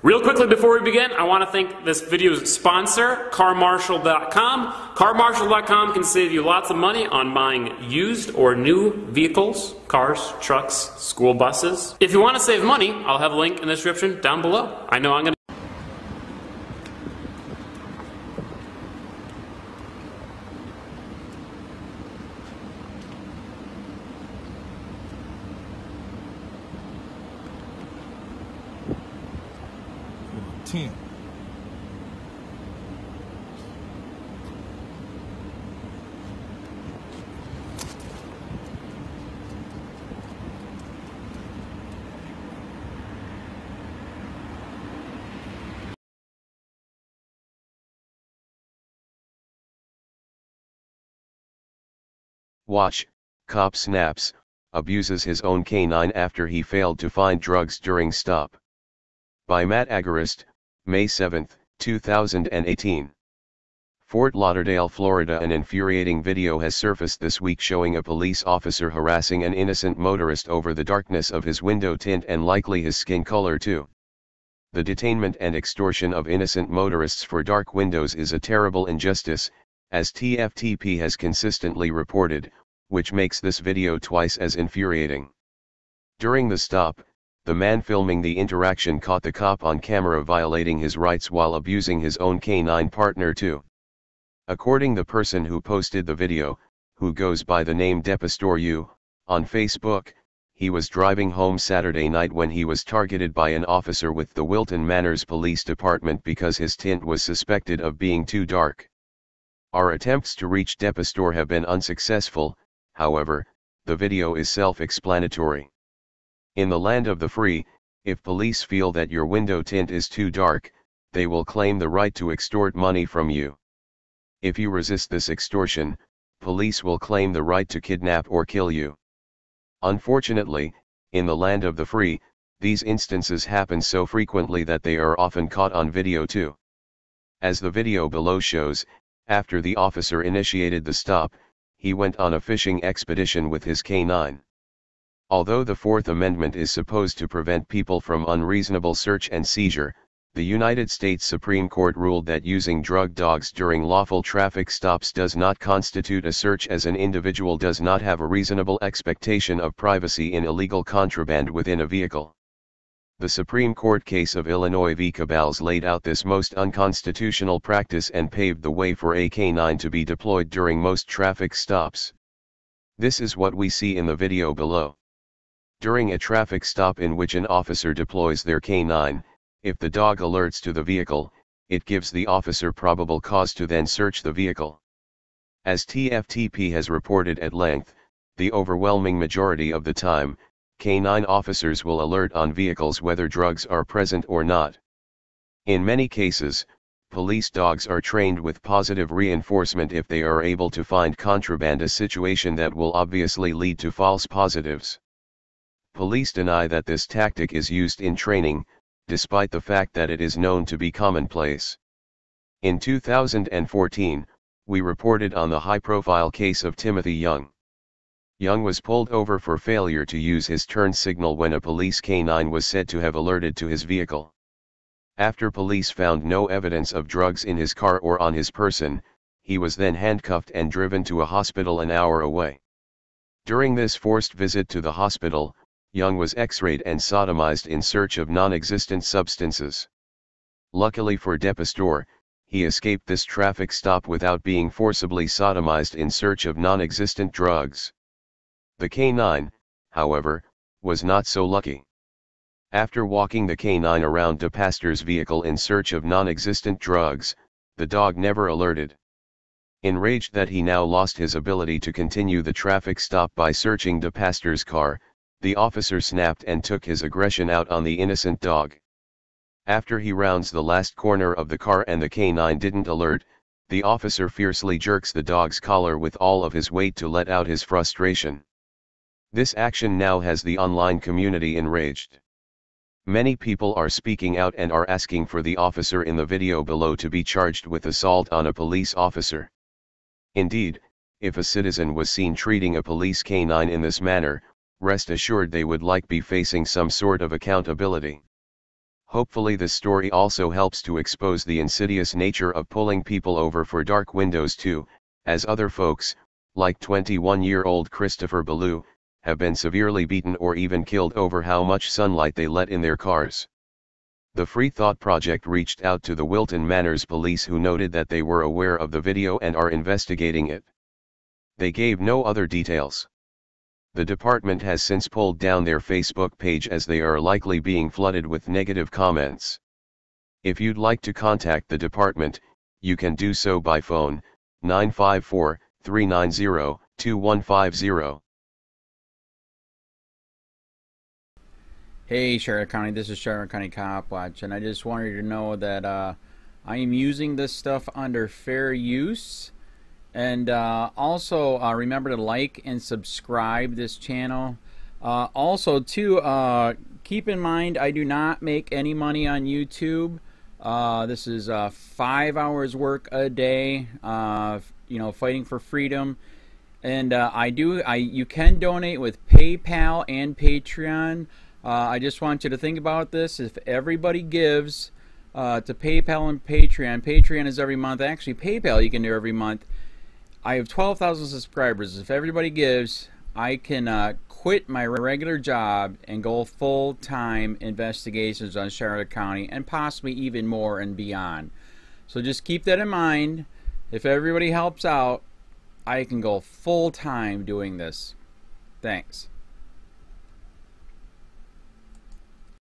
Real quickly before we begin, I want to thank this video's sponsor, CarMarshal.com. CarMarshal.com can save you lots of money on buying used or new vehicles, cars, trucks, school buses. If you want to save money, I'll have a link in the description down below. I know I'm going to... Ten. Watch, cop snaps, abuses his own canine after he failed to find drugs during stop. By Matt Agarist, May 7, 2018. Fort Lauderdale, Florida. An infuriating video has surfaced this week showing a police officer harassing an innocent motorist over the darkness of his window tint and likely his skin color too. The detainment and extortion of innocent motorists for dark windows is a terrible injustice, as TFTP has consistently reported, which makes this video twice as infuriating. During the stop, the man filming the interaction caught the cop on camera violating his rights while abusing his own canine partner too. According to the person who posted the video, who goes by the name Depastor U, on Facebook, he was driving home Saturday night when he was targeted by an officer with the Wilton Manors Police Department because his tint was suspected of being too dark. Our attempts to reach Depastor have been unsuccessful, however, the video is self-explanatory. In the land of the free, if police feel that your window tint is too dark, they will claim the right to extort money from you. If you resist this extortion, police will claim the right to kidnap or kill you. Unfortunately, in the land of the free, these instances happen so frequently that they are often caught on video too. As the video below shows, after the officer initiated the stop, he went on a fishing expedition with his canine. Although the Fourth Amendment is supposed to prevent people from unreasonable search and seizure, the United States Supreme Court ruled that using drug dogs during lawful traffic stops does not constitute a search, as an individual does not have a reasonable expectation of privacy in illegal contraband within a vehicle. The Supreme Court case of Illinois v. Cabals laid out this most unconstitutional practice and paved the way for a canine to be deployed during most traffic stops. This is what we see in the video below. During a traffic stop in which an officer deploys their canine, if the dog alerts to the vehicle, it gives the officer probable cause to then search the vehicle. As TFTP has reported at length, the overwhelming majority of the time, canine officers will alert on vehicles whether drugs are present or not. In many cases, police dogs are trained with positive reinforcement if they are able to find contraband, a situation that will obviously lead to false positives. Police deny that this tactic is used in training, despite the fact that it is known to be commonplace. In 2014, we reported on the high-profile case of Timothy Young. Young was pulled over for failure to use his turn signal when a police canine was said to have alerted to his vehicle. After police found no evidence of drugs in his car or on his person, he was then handcuffed and driven to a hospital an hour away. During this forced visit to the hospital, Young was x-rayed and sodomized in search of non-existent substances. Luckily for Depastor, he escaped this traffic stop without being forcibly sodomized in search of non-existent drugs. The canine, however, was not so lucky. After walking the canine around Depastor's vehicle in search of non-existent drugs, the dog never alerted. Enraged that he now lost his ability to continue the traffic stop by searching Depastor's car, the officer snapped and took his aggression out on the innocent dog. After he rounds the last corner of the car and the canine didn't alert, the officer fiercely jerks the dog's collar with all of his weight to let out his frustration. This action now has the online community enraged. Many people are speaking out and are asking for the officer in the video below to be charged with assault on a police officer. Indeed, if a citizen was seen treating a police canine in this manner, rest assured they would be facing some sort of accountability. Hopefully this story also helps to expose the insidious nature of pulling people over for dark windows too, as other folks, like 21-year-old Christopher Ballou, have been severely beaten or even killed over how much sunlight they let in their cars. The Free Thought Project reached out to the Wilton Manors police, who noted that they were aware of the video and are investigating it. They gave no other details. The department has since pulled down their Facebook page as they are likely being flooded with negative comments. If you'd like to contact the department, you can do so by phone, 954-390-2150. Hey Charlotte County, this is Charlotte County Cop Watch, and I just wanted you to know that I am using this stuff under fair use. And also remember to like and subscribe this channel. Also too, keep in mind I do not make any money on YouTube. This is 5 hours work a day, you know, fighting for freedom. And you can donate with PayPal and Patreon. I just want you to think about this. If everybody gives to PayPal and Patreon, Patreon is every month. Actually, PayPal you can do every month. I have 12,000 subscribers. If everybody gives, I can quit my regular job and go full-time investigations on Charlotte County and possibly even more and beyond. So just keep that in mind. If everybody helps out, I can go full-time doing this. Thanks.